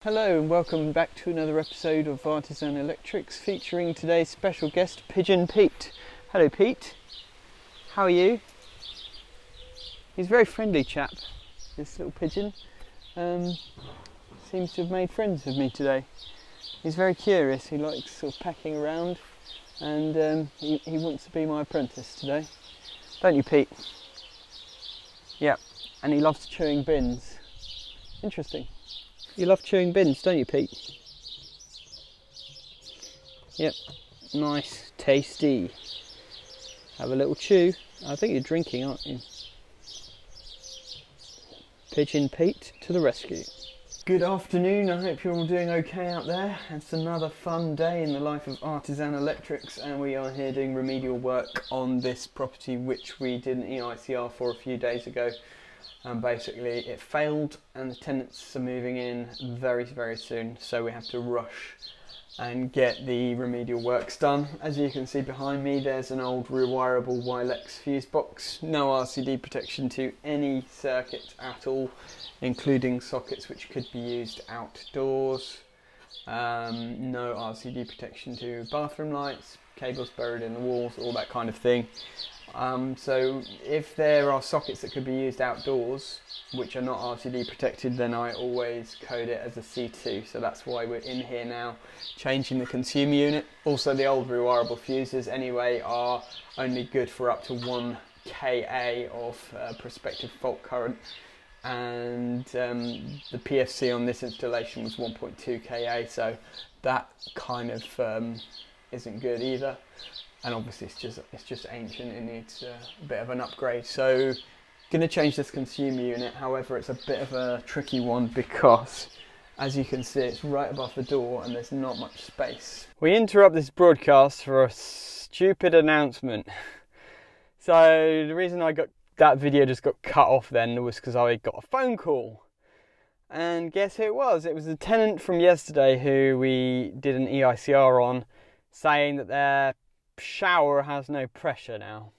Hello and welcome back to another episode of Artisan Electrics, featuring today's special guest, Pigeon Pete. Hello Pete, how are you? He's a very friendly chap, this little pigeon. Seems to have made friends with me today. He's very curious, he likes sort of pecking around, and he wants to be my apprentice today. Don't you, Pete? Yep, and he loves chewing bins. Interesting. You love chewing bins, don't you, Pete? Yep, nice, tasty. Have a little chew. I think you're drinking, aren't you? Pigeon Pete to the rescue. Good afternoon, I hope you're all doing okay out there. It's another fun day in the life of Artisan Electrics, and we are here doing remedial work on this property which we did an EICR for a few days ago. And basically it failed and the tenants are moving in very soon, so we have to rush and get the remedial works done. As you can see behind me, there's an old rewirable Wilex fuse box, no RCD protection to any circuit at all, including sockets which could be used outdoors, no RCD protection to bathroom lights, cables buried in the walls, all that kind of thing. So if there are sockets that could be used outdoors which are not RCD protected, then I always code it as a C2, so that's why we're in here now changing the consumer unit. Also, the old rewirable fuses anyway are only good for up to 1 kA of prospective fault current, and the PFC on this installation was 1.2 kA, so that kind of isn't good either. And obviously it's just ancient, it needs a bit of an upgrade. So going to change this consumer unit. However, it's a bit of a tricky one because, as you can see, it's right above the door and there's not much space. We interrupt this broadcast for a stupid announcement. So the reason that video just got cut off then was because I got a phone call. And guess who it was? It was the tenant from yesterday who we did an EICR on, saying that their shower has no pressure now.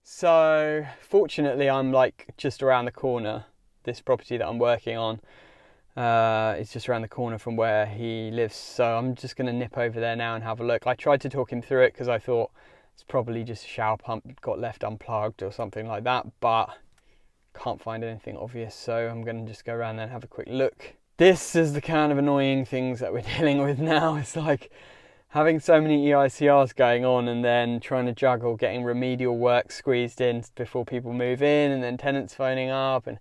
So fortunately I'm like just around the corner. This property that I'm working on is just around the corner from where he lives, so I'm just going to nip over there now and have a look. I tried to talk him through it because I thought it's probably just a shower pump got left unplugged or something like that, but can't find anything obvious, so I'm going to just go around there and have a quick look. This is the kind of annoying things that we're dealing with now. It's like having so many EICRs going on and then trying to juggle getting remedial work squeezed in before people move in, and then tenants phoning up, and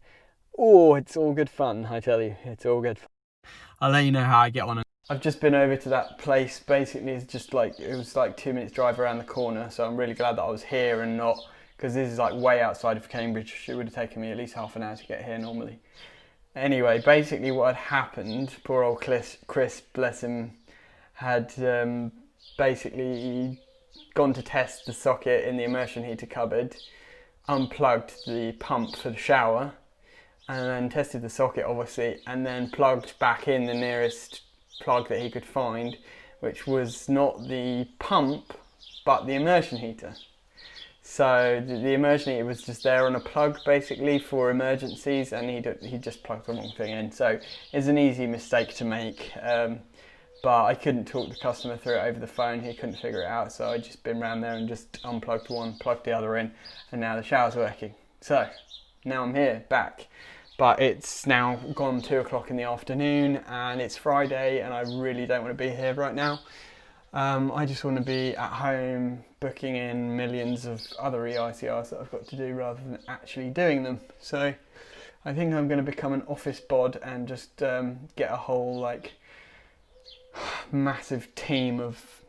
it's all good fun, I tell you, it's all good fun. I'll let you know how I get on. I've just been over to that place. Basically it's just like, it was like 2 minutes drive around the corner, so I'm really glad that I was here and not, because this is like way outside of Cambridge. It would have taken me at least half an hour to get here normally. Anyway, basically what had happened, poor old Chris, bless him, had basically gone to test the socket in the immersion heater cupboard, unplugged the pump for the shower, and then tested the socket obviously, and then plugged back in the nearest plug that he could find, which was not the pump but the immersion heater. So the immersion heater was just there on a plug basically for emergencies, and he just plugged the wrong thing in. So it's an easy mistake to make. But I couldn't talk the customer through it over the phone, he couldn't figure it out, so I just been around there and just unplugged one, plugged the other in, and now the shower's working. So now I'm here, back, but it's now gone 2 o'clock in the afternoon and it's Friday and I really don't want to be here right now. I just want to be at home booking in millions of other EICRs that I've got to do rather than actually doing them. So I think I'm going to become an office bod and just get a whole like massive team of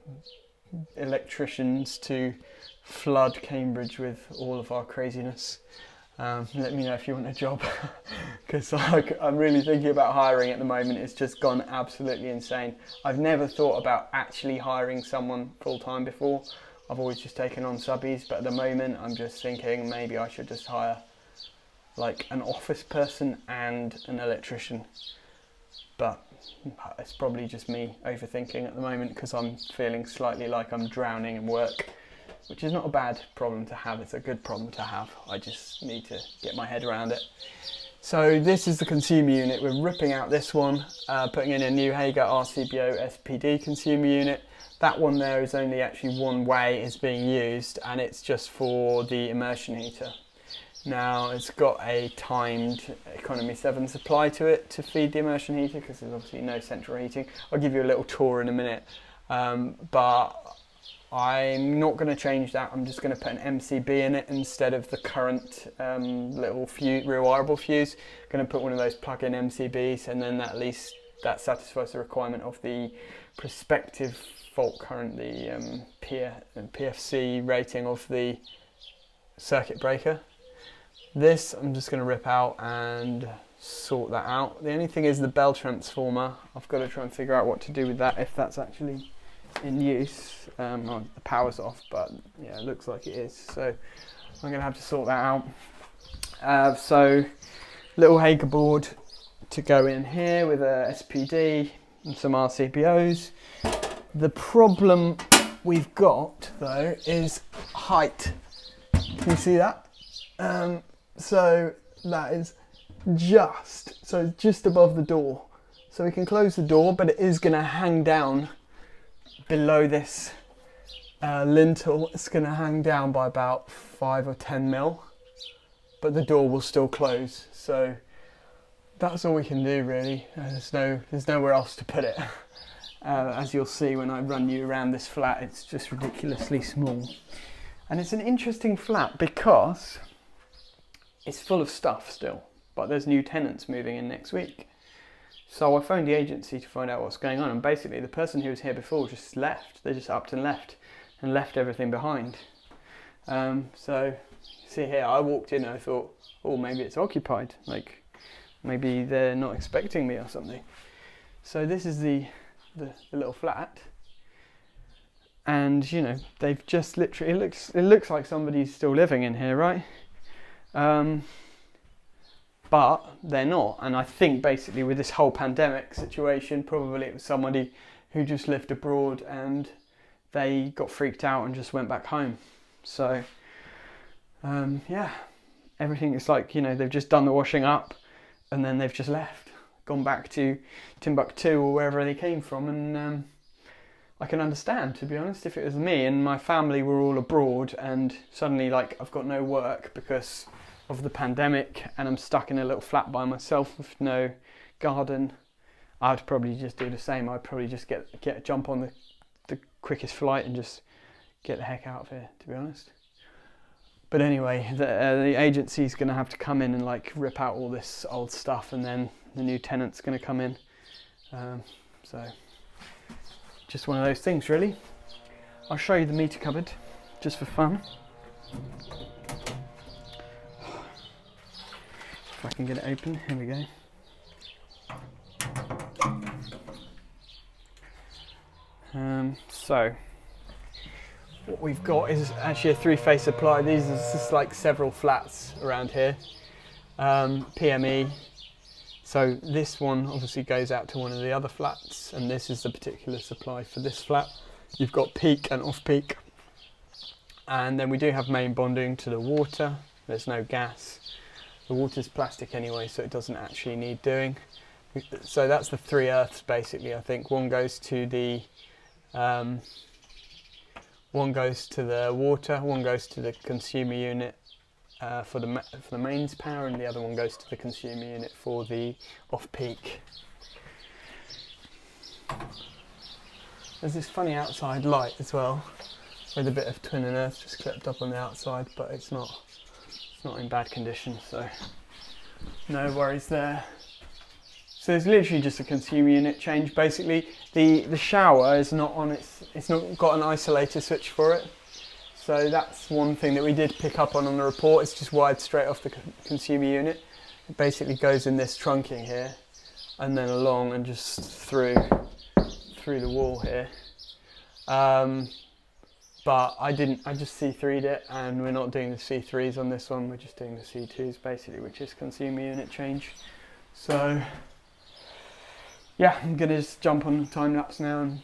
electricians to flood Cambridge with all of our craziness. Let me know if you want a job, because I'm really thinking about hiring at the moment. It's just gone absolutely insane. I've never thought about actually hiring someone full-time before. I've always just taken on subbies, but at the moment I'm just thinking maybe I should just hire like an office person and an electrician. But it's probably just me overthinking at the moment because I'm feeling slightly like I'm drowning in work, which is not a bad problem to have. It's a good problem to have. I just need to get my head around it. So this is the consumer unit. We're ripping out this one, putting in a new Hager RCBO SPD consumer unit. That one there is only actually one way is being used, and it's just for the immersion heater. Now it's got a timed economy 7 supply to it to feed the immersion heater, because there's obviously no central heating. I'll give you a little tour in a minute, but I'm not going to change that. I'm just going to put an MCB in it instead of the current little rewirable fuse. I'm going to put one of those plug-in MCBs, and then at least that satisfies the requirement of the prospective fault current, the PFC rating of the circuit breaker. This I'm just going to rip out and sort that out. The only thing is the bell transformer. I've got to try and figure out what to do with that, if that's actually in use. The power's off, but yeah, it looks like it is, so I'm gonna have to sort that out. So little Hager board to go in here with a SPD and some RCBOs. The problem we've got though is height. Can you see that? So that is just above the door, so we can close the door, but it is going to hang down below this lintel. It's going to hang down by about 5 or 10 mil, but the door will still close. So that's all we can do really. There's nowhere else to put it. As you'll see when I run you around this flat, it's just ridiculously small. And it's an interesting flat because it's full of stuff still, but there's new tenants moving in next week. So I phoned the agency to find out what's going on, and basically the person who was here before just left. They just upped and left everything behind. So see here, I walked in and I thought, oh, maybe it's occupied, like maybe they're not expecting me or something. So this is the little flat, and you know, they've just literally, it looks like somebody's still living in here, right? But they're not, and I think basically with this whole pandemic situation, probably it was somebody who just lived abroad and they got freaked out and just went back home. So yeah, everything is like, you know, they've just done the washing up and then they've just left, gone back to Timbuktu or wherever they came from. And I can understand, to be honest, if it was me and my family were all abroad and suddenly like I've got no work because of the pandemic and I'm stuck in a little flat by myself with no garden, I'd probably just do the same. I'd probably just jump on the quickest flight and just get the heck out of here, to be honest. But anyway, the agency's going to have to come in and like rip out all this old stuff, and then the new tenant's going to come in. So just one of those things really. I'll show you the meter cupboard just for fun. If I can get it open, here we go. So what we've got is actually a 3-phase supply. These are just like several flats around here. PME. So this one obviously goes out to one of the other flats, and this is the particular supply for this flat. You've got peak and off peak, and then we do have main bonding to the water. There's no gas. The water's plastic anyway, so it doesn't actually need doing. So that's the 3 earths basically. I think one goes to the water, one goes to the consumer unit for the mains power, and the other one goes to the consumer unit for the off peak. There's this funny outside light as well, with a bit of twin and earth just clipped up on the outside, but it's not in bad condition, so no worries there. So it's literally just a consumer unit change. Basically, the shower is not on it's not got an isolator switch for it. So that's one thing that we did pick up on the report. It's just wired straight off the consumer unit. It basically goes in this trunking here, and then along and just through the wall here. But I just C3'd it, and we're not doing the C3s on this one, we're just doing the C2s basically, which is consumer unit change. So yeah, I'm gonna just jump on Timelapse now and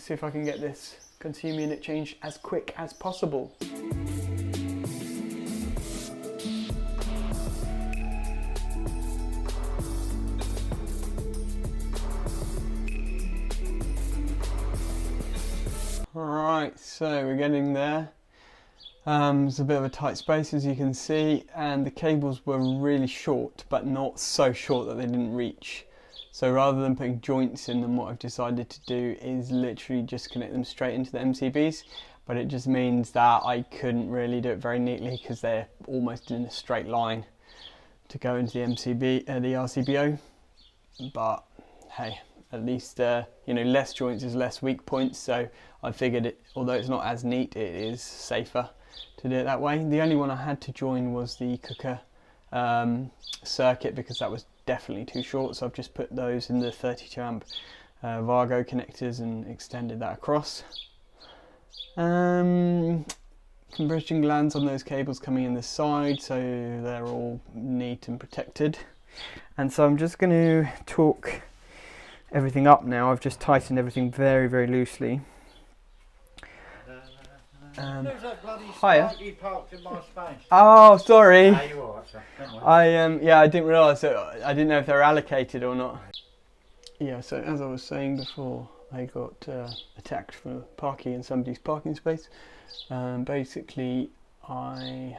see if I can get this consumer unit changed as quick as possible. Alright, so we're getting there. There's a bit of a tight space, as you can see, and the cables were really short, but not so short that they didn't reach. So rather than putting joints in them, what I've decided to do is literally just connect them straight into the MCBs, but it just means that I couldn't really do it very neatly because they're almost in a straight line to go into the MCB, the RCBO. But hey, at least you know, less joints is less weak points, so I figured it, although it's not as neat, it is safer to do it that way. The only one I had to join was the cooker circuit, because that was definitely too short, so I've just put those in the 32 amp Vargo connectors and extended that across. Compression glands on those cables coming in the side, so they're all neat and protected. And so I'm just going to torque everything up now. I've just tightened everything very, very loosely. There's that bloody hiya. you parked in my space. Oh, sorry. No, you are, sir. Don't worry. Yeah, I didn't realise that. I didn't know if they were allocated or not. Yeah, so as I was saying before, I got attacked for parking in somebody's parking space. Basically, I'm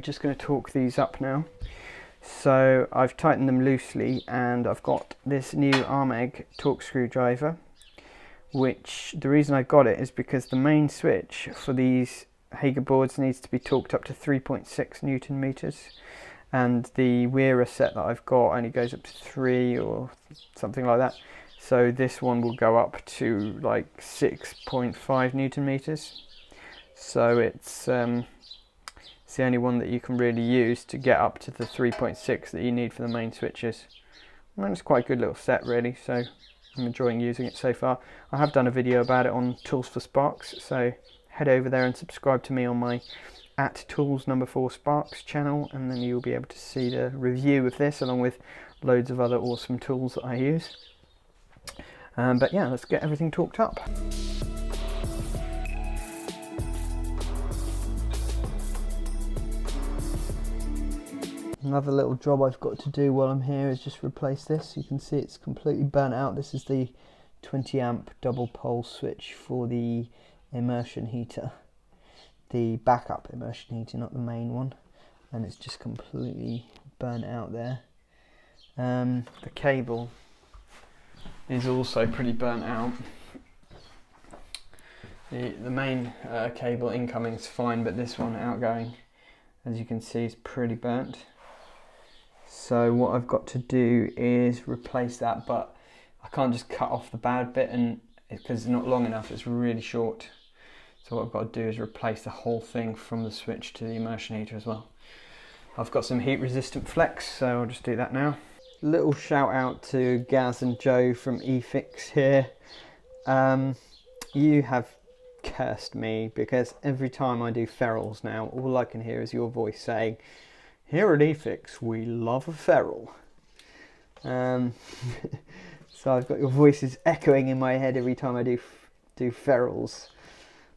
just going to torque these up now. So I've tightened them loosely, and I've got this new Armeg torque screwdriver, which the reason I got it is because the main switch for these Hager boards needs to be torqued up to 3.6 Newton meters, and the Weira set that I've got only goes up to 3 or something like that. So this one will go up to like 6.5 Newton meters. So it's the only one that you can really use to get up to the 3.6 that you need for the main switches. And it's quite a good little set, really, so I'm enjoying using it so far. I have done a video about it on Tools for Sparks, so head over there and subscribe to me on my @tools4sparks channel, and then you'll be able to see the review of this along with loads of other awesome tools that I use. But yeah, let's get everything torqued up. Another little job I've got to do while I'm here is just replace this. You can see it's completely burnt out. This is the 20 amp double pole switch for the immersion heater. The backup immersion heater, not the main one. And it's just completely burnt out there. The cable is also pretty burnt out. The main cable incoming is fine, but this one outgoing, as you can see, is pretty burnt. So what I've got to do is replace that, but I can't just cut off the bad bit, and because it's not long enough, it's really short. So what I've got to do is replace the whole thing from the switch to the immersion heater as well. I've got some heat resistant flex, so I'll just do that now. Little shout out to Gaz and Joe from eFix here. You have cursed me, because every time I do ferrules now, all I can hear is your voice saying, "Here at eFix, we love a ferrule." So I've got your voices echoing in my head every time I do ferrules.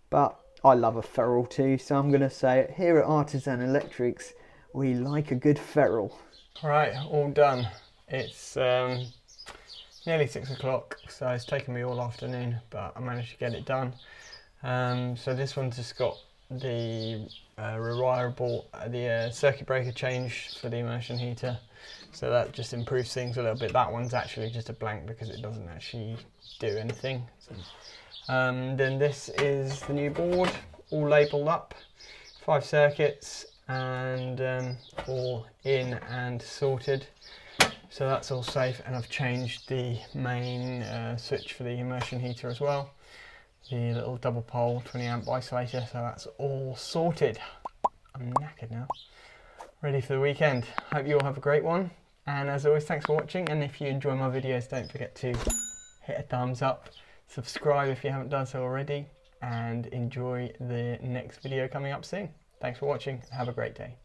But I love a ferrule too, so I'm going to say it. Here at Artisan Electrics, we like a good ferrule. Right, all done. It's nearly 6 o'clock, so it's taken me all afternoon, but I managed to get it done. So this one's just got the rewirable, the circuit breaker change for the immersion heater, so that just improves things a little bit. That one's actually just a blank because it doesn't actually do anything. So, then this is the new board, all labelled up, 5 circuits, and all in and sorted. So that's all safe, and I've changed the main switch for the immersion heater as well. The little double pole 20 amp isolator, so that's all sorted. I'm knackered now, ready for the weekend. Hope you all have a great one, and as always, thanks for watching, and if you enjoy my videos, don't forget to hit a thumbs up, subscribe if you haven't done so already, and enjoy the next video coming up soon. Thanks for watching, have a great day.